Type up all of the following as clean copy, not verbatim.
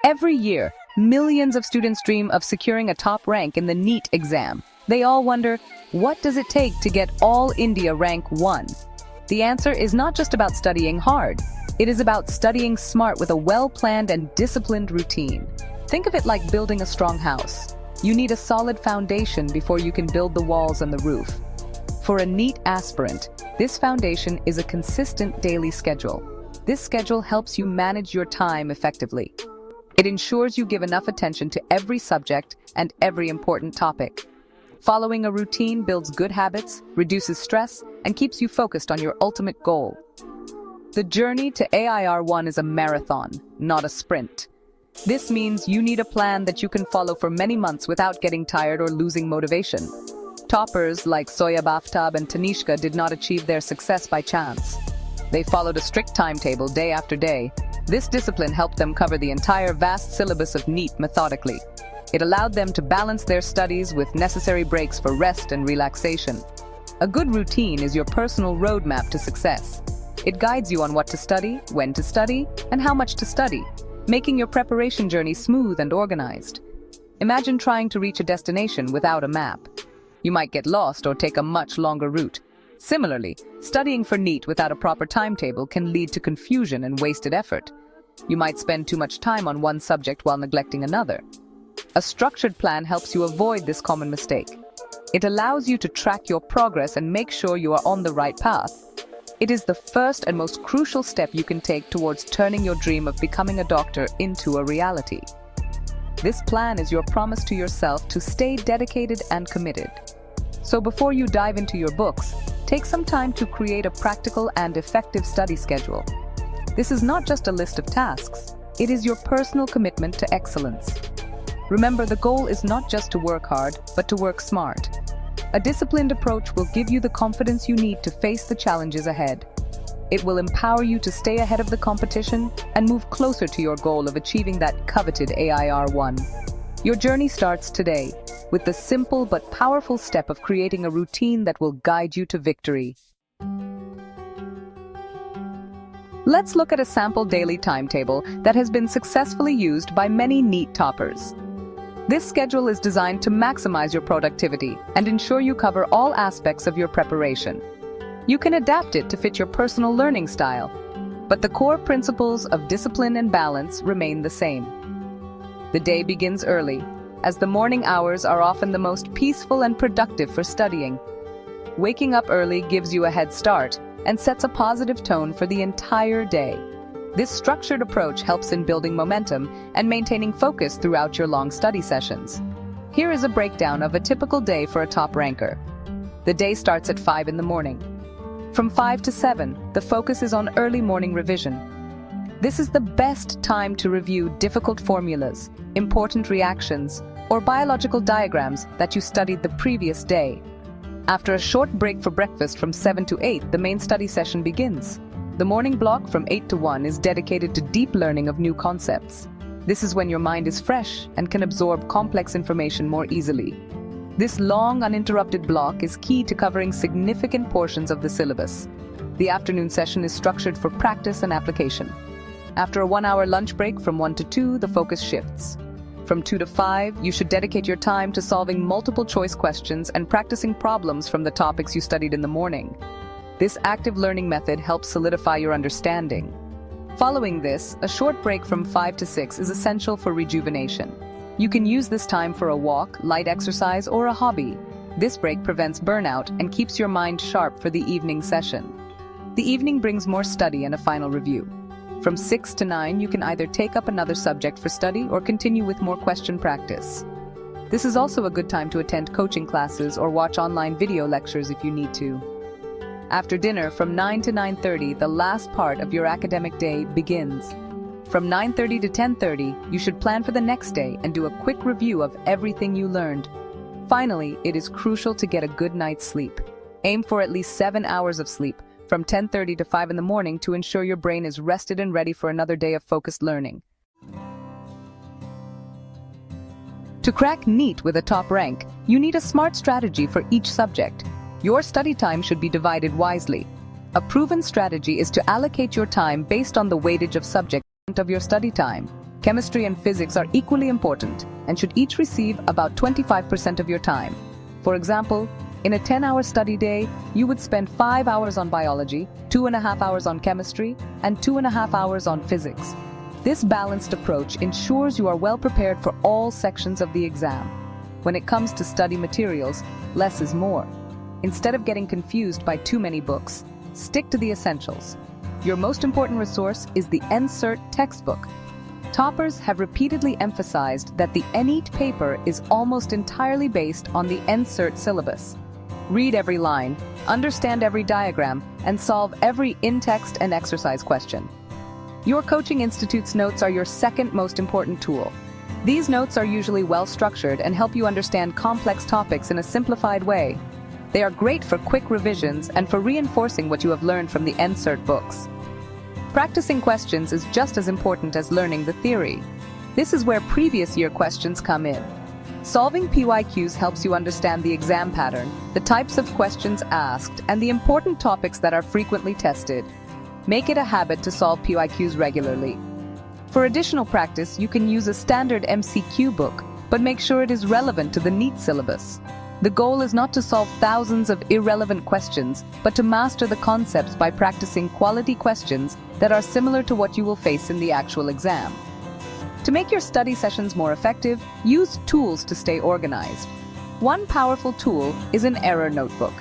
Every year, millions of students dream of securing a top rank in the NEET exam. They all wonder, what does it take to get all India rank 1? The answer is not just about studying hard. It is about studying smart with a well-planned and disciplined routine. Think of it like building a strong house. You need a solid foundation before you can build the walls and the roof. For a NEET aspirant, this foundation is a consistent daily schedule. This schedule helps you manage your time effectively. It ensures you give enough attention to every subject and every important topic. Following a routine builds good habits, reduces stress, and keeps you focused on your ultimate goal. The journey to AIR1 is a marathon, not a sprint. This means you need a plan that you can follow for many months without getting tired or losing motivation. Toppers like Soya Baftab and Tanishka did not achieve their success by chance. They followed a strict timetable day after day. This discipline helped them cover the entire vast syllabus of NEET methodically. It allowed them to balance their studies with necessary breaks for rest and relaxation. A good routine is your personal roadmap to success. It guides you on what to study, when to study, and how much to study, making your preparation journey smooth and organized. Imagine trying to reach a destination without a map. You might get lost or take a much longer route. Similarly, studying for NEET without a proper timetable can lead to confusion and wasted effort. You might spend too much time on one subject while neglecting another. A structured plan helps you avoid this common mistake. It allows you to track your progress and make sure you are on the right path. It is the first and most crucial step you can take towards turning your dream of becoming a doctor into a reality. This plan is your promise to yourself to stay dedicated and committed. So before you dive into your books, take some time to create a practical and effective study schedule. This is not just a list of tasks. It is your personal commitment to excellence. Remember, the goal is not just to work hard, but to work smart. A disciplined approach will give you the confidence you need to face the challenges ahead. It will empower you to stay ahead of the competition and move closer to your goal of achieving that coveted AIR1. Your journey starts today, with the simple but powerful step of creating a routine that will guide you to victory. Let's look at a sample daily timetable that has been successfully used by many NEET toppers. This schedule is designed to maximize your productivity and ensure you cover all aspects of your preparation. You can adapt it to fit your personal learning style, but the core principles of discipline and balance remain the same. The day begins early, as the morning hours are often the most peaceful and productive for studying. Waking up early gives you a head start and sets a positive tone for the entire day. This structured approach helps in building momentum and maintaining focus throughout your long study sessions. Here is a breakdown of a typical day for a top ranker. The day starts at 5 in the morning. From 5 to 7, the focus is on early morning revision. This is the best time to review difficult formulas, important reactions, or biological diagrams that you studied the previous day. After a short break for breakfast from 7 to 8, the main study session begins. The morning block from 8 to 1 is dedicated to deep learning of new concepts. This is when your mind is fresh and can absorb complex information more easily. This long, uninterrupted block is key to covering significant portions of the syllabus. The afternoon session is structured for practice and application. After a 1-hour lunch break from 1 to 2, the focus shifts. From 2 to 5, you should dedicate your time to solving multiple choice questions and practicing problems from the topics you studied in the morning. This active learning method helps solidify your understanding. Following this, a short break from 5 to 6 is essential for rejuvenation. You can use this time for a walk, light exercise, or a hobby. This break prevents burnout and keeps your mind sharp for the evening session. The evening brings more study and a final review. From 6 to 9, you can either take up another subject for study or continue with more question practice. This is also a good time to attend coaching classes or watch online video lectures if you need to. After dinner, from 9 to 9:30, the last part of your academic day begins. From 9:30 to 10:30, you should plan for the next day and do a quick review of everything you learned. Finally, it is crucial to get a good night's sleep. Aim for at least 7 hours of sleep, from 10:30 to 5 in the morning, to ensure your brain is rested and ready for another day of focused learning. To crack NEET with a top rank, you need a smart strategy for each subject. Your study time should be divided wisely. A proven strategy is to allocate your time based on the weightage of subject of your study time. Chemistry and physics are equally important and should each receive about 25% of your time. For example, in a 10-hour study day, you would spend 5 hours on biology, 2.5 hours on chemistry, and 2.5 hours on physics. This balanced approach ensures you are well prepared for all sections of the exam. When it comes to study materials, less is more. Instead of getting confused by too many books, stick to the essentials. Your most important resource is the NCERT textbook. Toppers have repeatedly emphasized that the NEET paper is almost entirely based on the NCERT syllabus. Read every line, understand every diagram, and solve every in-text and exercise question. Your coaching institute's notes are your second most important tool. These notes are usually well-structured and help you understand complex topics in a simplified way. They are great for quick revisions and for reinforcing what you have learned from the NCERT books. Practicing questions is just as important as learning the theory. This is where previous year questions come in. Solving PYQs helps you understand the exam pattern, the types of questions asked, and the important topics that are frequently tested. Make it a habit to solve PYQs regularly. For additional practice, you can use a standard MCQ book, but make sure it is relevant to the NEET syllabus. The goal is not to solve thousands of irrelevant questions, but to master the concepts by practicing quality questions that are similar to what you will face in the actual exam. To make your study sessions more effective, use tools to stay organized. One powerful tool is an error notebook.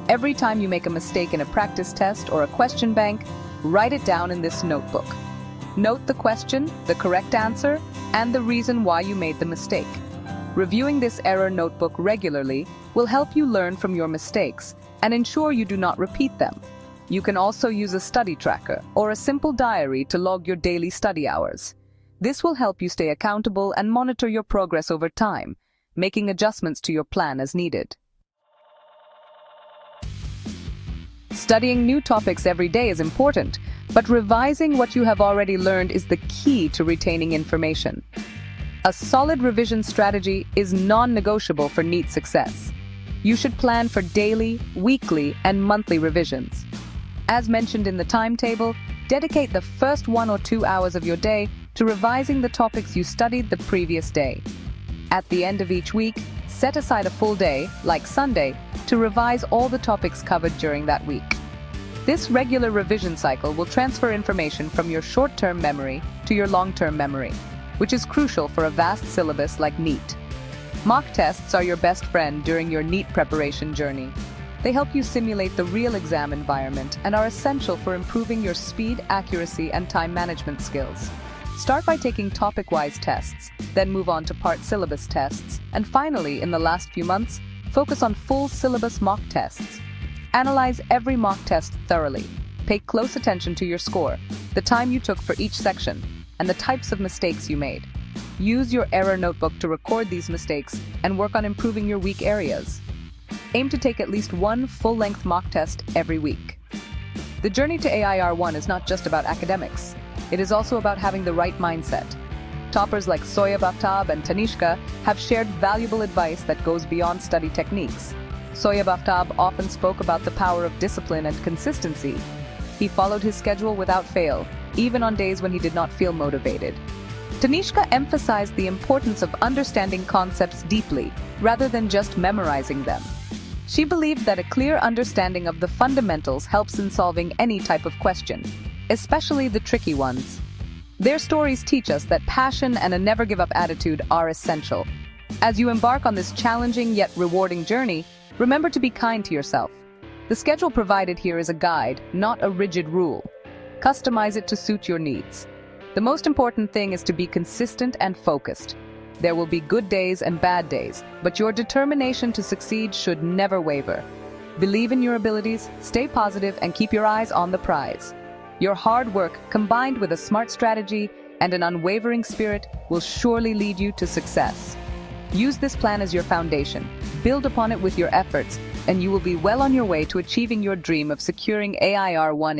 Every time you make a mistake in a practice test or a question bank, write it down in this notebook. Note the question, the correct answer, and the reason why you made the mistake. Reviewing this error notebook regularly will help you learn from your mistakes and ensure you do not repeat them. You can also use a study tracker or a simple diary to log your daily study hours. This will help you stay accountable and monitor your progress over time, making adjustments to your plan as needed. Studying new topics every day is important, but revising what you have already learned is the key to retaining information. A solid revision strategy is non-negotiable for NEET success. You should plan for daily, weekly, and monthly revisions. As mentioned in the timetable, dedicate the first 1 or 2 hours of your day to revising the topics you studied the previous day. At the end of each week, set aside a full day, like Sunday, to revise all the topics covered during that week. This regular revision cycle will transfer information from your short-term memory to your long-term memory, which is crucial for a vast syllabus like NEET. Mock tests are your best friend during your NEET preparation journey. They help you simulate the real exam environment and are essential for improving your speed, accuracy, and time management skills. Start by taking topic-wise tests, then move on to part syllabus tests, and finally, in the last few months, focus on full syllabus mock tests. Analyze every mock test thoroughly. Pay close attention to your score, the time you took for each section, and the types of mistakes you made. Use your error notebook to record these mistakes and work on improving your weak areas. Aim to take at least one full-length mock test every week. The journey to AIR1 is not just about academics. It is also about having the right mindset. Toppers like Soya Baftab and Tanishka have shared valuable advice that goes beyond study techniques. Soya Baftab often spoke about the power of discipline and consistency. He followed his schedule without fail, even on days when he did not feel motivated. Tanishka emphasized the importance of understanding concepts deeply, rather than just memorizing them. She believed that a clear understanding of the fundamentals helps in solving any type of question, especially the tricky ones. Their stories teach us that passion and a never-give-up attitude are essential. As you embark on this challenging yet rewarding journey, remember to be kind to yourself. The schedule provided here is a guide, not a rigid rule. Customize it to suit your needs. The most important thing is to be consistent and focused. There will be good days and bad days, but your determination to succeed should never waver. Believe in your abilities, stay positive, and keep your eyes on the prize. Your hard work, combined with a smart strategy and an unwavering spirit, will surely lead you to success. Use this plan as your foundation, build upon it with your efforts, and you will be well on your way to achieving your dream of securing AIR1